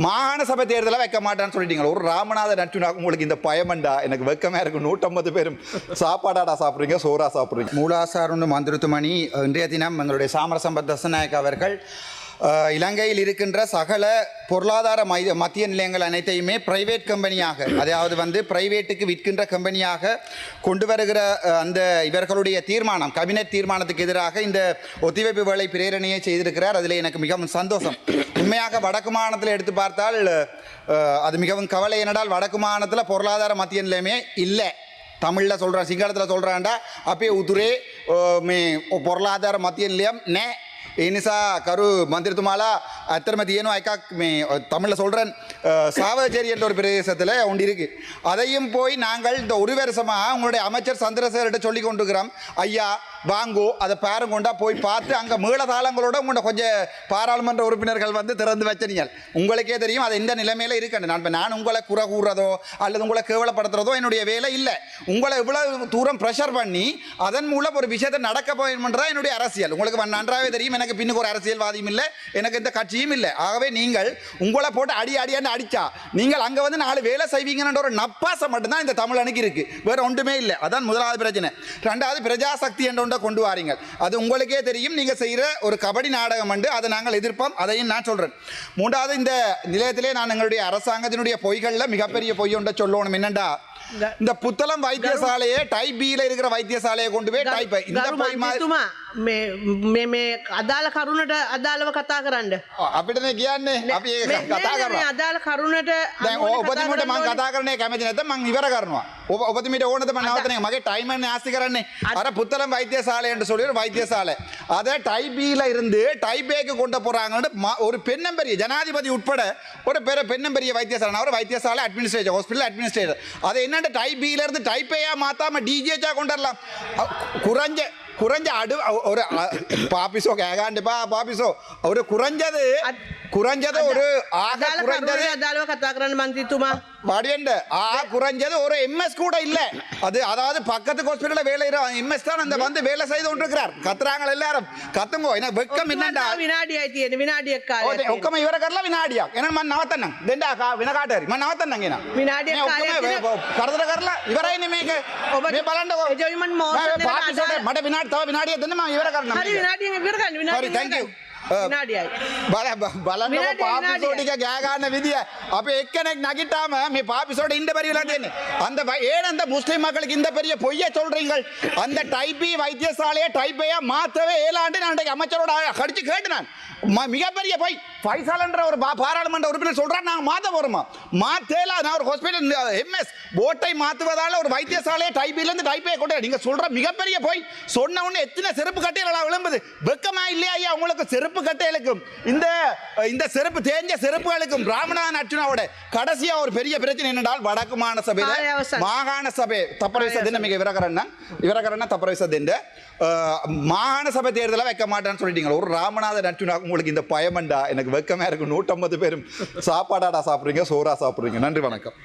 மாகாண சபை தேர்தலை வைக்க மாட்டான்னு சொல்லிட்டீங்க. ஒரு ராமநாதன் அர்ஜுனா உங்களுக்கு இந்த பயமண்டா? எனக்கு வெக்கமே இருக்கு. 150 பேரும் சாப்பாடாடா சாப்பிட்றீங்க, சோறா சாப்பிட்றீங்க. மூலாசாருண்டு மந்திருத்துமணி இன்றைய தினம் எங்களுடைய சாமரசம்பத் தசநாயக் அவர்கள் இலங்கையில் இருக்கின்ற சகல பொருளாதார மத்திய நிலையங்கள் அனைத்தையுமே பிரைவேட் கம்பெனியாக, அதாவது பிரைவேட்டுக்கு விற்கின்ற கம்பெனியாக கொண்டு வருகிற அந்த இவர்களுடைய தீர்மானம், கேபினட் தீர்மானத்துக்கு எதிராக இந்த ஒத்திவைப்பு வேலை பிரேரணையை செய்திருக்கிறார். அதில் எனக்கு மிகவும் சந்தோஷம். உண்மையாக வடக்கு மாகாணத்தில் எடுத்து பார்த்தால் அது மிகவும் கவலை. என்னடால் வடக்கு மாகாணத்தில் பொருளாதார மத்திய நிலையமே இல்லை. தமிழில் சொல்கிறேன், சிங்களத்தில் சொல்கிறான்டா அப்பே உதுரே பொருளாதார மத்திய நிலையம் நே. ඒ නිසා කරු මන්ත්‍රීතුමාලා ඇත්තටම තියෙනවා එකක් මේ தமிழில் சொல்கிறேன், சாவச்சேரி என்ற ஒரு பிரதேசத்தில் ஒன்று இருக்குது. அதையும் போய் நாங்கள் இந்த ஒரு வருஷமாக உங்களுடைய அமைச்சர் சந்திரசேகர்கிட்ட சொல்லி கொண்டிருக்கிறோம், ஐயா வாங்கோ அதை பேரும் கொண்டா போய் பார்த்து அங்கே மேளதாளங்களோட உங்களோட கொஞ்சம் பாராளுமன்ற உறுப்பினர்கள் திறந்து வச்சனீங்க. உங்களுக்கே தெரியும் அது எந்த நிலைமையில் இருக்கணும். நான் உங்களை குறை கூறுறதோ அல்லது உங்களை கேவலப்படுத்துறதோ என்னுடைய வேலை இல்லை. உங்களை இவ்வளவு தூரம் ப்ரெஷர் பண்ணி அதன் மூலம் ஒரு விஷயத்தை நடக்க போயணுன்றதான் என்னுடைய அரசியல். உங்களுக்கு நன்றாகவே தெரியும், எனக்கு பின்னுக்கு ஒரு அரசியல்வாதியும் இல்லை, எனக்கு எந்த கட்சியும் இல்லை. ஆகவே நீங்கள் உங்களை போட்டு அடியான்னு அடிச்சா நீங்கள் அங்கே 4 வேலை செய்வீங்கன்ற ஒரு நப்பாசம் மட்டும்தான் இந்த தமிழனுக்கு இருக்கு, வேற ஒன்றுமே இல்லை. அதான் முதலாவது பிரச்சனை. ரெண்டாவது பிரஜாசக்தி என்ற ஒன்றை கொண்டு வாரீங்க. அது உங்களுக்கே தெரியும், நீங்க செய்கிற ஒரு கபடி நாடகம் அதை நாங்கள் எதிர்ப்போம். அதையும் நான் சொல்றேன். மூன்றாவது, இந்த நிலையத்திலே நான் எங்களுடைய அரசாங்கத்தினுடைய பொய்களில் மிகப்பெரிய பொய் ஒன்றை சொல்லணும். என்னண்டா, இந்த புத்தளம் வைத்தியசாலையை டைப் B இருக்கிற வைத்தியசாலையை கொண்டு போய் டைப் இந்த பொய் மாதிரி මේ අදාළ කරුණට අදාළව කතා කරන්න අපිට කියන්නේ අපි ඒක කතා කරනවා. අදාළ කරුණට දැන් ඔබතුමීට මම කතා කරන්නේ කැමති නැත්නම් මම ඉවර කරනවා. ඔබතුමීට ඕනද මම නවත්තන්නේ? මගේ டைம் என்ன ஆஸ்தி කරන්නේ අර புத்தளம் வைத்தியசாலை என்று சொல்லி ஒரு வைத்தியசாலை அதை டைப் B இருந்து டைப் A க்கு கொண்டு போறாங்கன்னு ஒரு பெண்ணம்பெரிய ஜனாதிபதி உட்பட ஒரு பெண்ணம்பெரிய வைத்தியசாலை, ஒரு வைத்தியசாலை அட்மினிஸ்ட்ரேட்டர், ஹாஸ்பிடல் அட்மினிஸ்ட்ரேட்டர், அதை என்னென்ன டைப் B இருந்து டைப் A மாத்தாம DGH கொண்டு வரலாம். குறைஞ்ச ஒரு பாபிசோ கேகாண்டுப்பா பாபிசோ ஒரு குறைஞ்சது ஒரு ஆக குறைஞ்சது අදාළව කතා කරන්න මන්ත්‍රීතුමා வடியண்ட குறைஞ்சது ஒரு எம்எஸ் கூட இல்ல. அது அதாவது பக்கத்து ஹாஸ்பிடல்ல வேலை எம்எஸ் தான் அந்த வேலை செய்து கொண்டிருக்கிறார். கத்துறாங்க எல்லாரும், கத்துங்கோ. என்ன வெக்கம் என்னடா විනාඩියයි තියෙන විනාඩියක් කාලයක් ඔක්කොම ඉවර කරලා විනාඩියක් එනනම් මම නවත්තන්නම් දෙන්න වෙන කාට හරි මම නවත්තන්නම් එන විනාඩියක් කාලයක් කරදර කරලා ඉවරයිනේ මේක. මේ බලන්නකෝ එජොයිමන් මෝෂන් එක මට විනාඩි තව විනාඩියක් දෙන්න මම ඉවර කරන්නම්. හරි විනාඩියෙන් ඉවර කරන්න. හරි thank you. බලන්නකො පාපිසෝ ටික ගෑ ගන්න විදිය. අපි එක්කෙනෙක් නගිட்டாම මේ பாபிசோட இந்த பெரிய விளையாட்டு அந்த அந்த முஸ்லிம் மக்களுக்கு இந்த பெரிய பொய்யை சொல்றீங்க. அந்த டைப் B வைத்தியசாலையை டைப் A மாத்தவே ஏலாண்டு நான் அமைச்சரோட கடிச்சு கேட்டு நான் மிகப்பெரிய பொய். ஃபைசல் என்ற ஒரு பாராளுமன்ற உறுப்பினர் சொல்றான் நாங்க மாத்த போறோமா? மாத்தேல நான் ஒரு ஹாஸ்பிடல் MS போட்டை மாத்துவதால ஒரு வைத்தியசாலையை டைப் B இருந்து டைப் A கொண்டு நீங்க சொல்ற மிகப்பெரிய பொய். சொன்ன உடனே எத்தனை செருப்பு கட்டைகளா விளம்புது? வெக்கமா இல்லையா ஐயா உங்களுக்கு? செருப்பு கட்டைகளுக்கும் இந்த செருப்பு தேஞ்ச செருப்புகளுக்கும் ராமநாதன் அர்ஜுனாவோட கடைசியா ஒரு பெரிய பிரச்சனை என்னென்றால் வடக்கு மாகாண சபை தப்பரவிசதின்னு மிக இவரகரன்னா தப்பரவிசதின்ற மாகாண சபை தேர்தலை வைக்க மாட்டான்னு சொல்லிட்டீங்க. ஒரு ராமநாதன் அர்ஜுனா உங்களுக்கு இந்த பயமண்டா? எனக்கு வெக்கமே இருக்கு. 150 பேரும் சாப்பாடாடா சாப்பிட்றீங்க, சோறா சாப்பிட்றீங்க. நன்றி, வணக்கம்.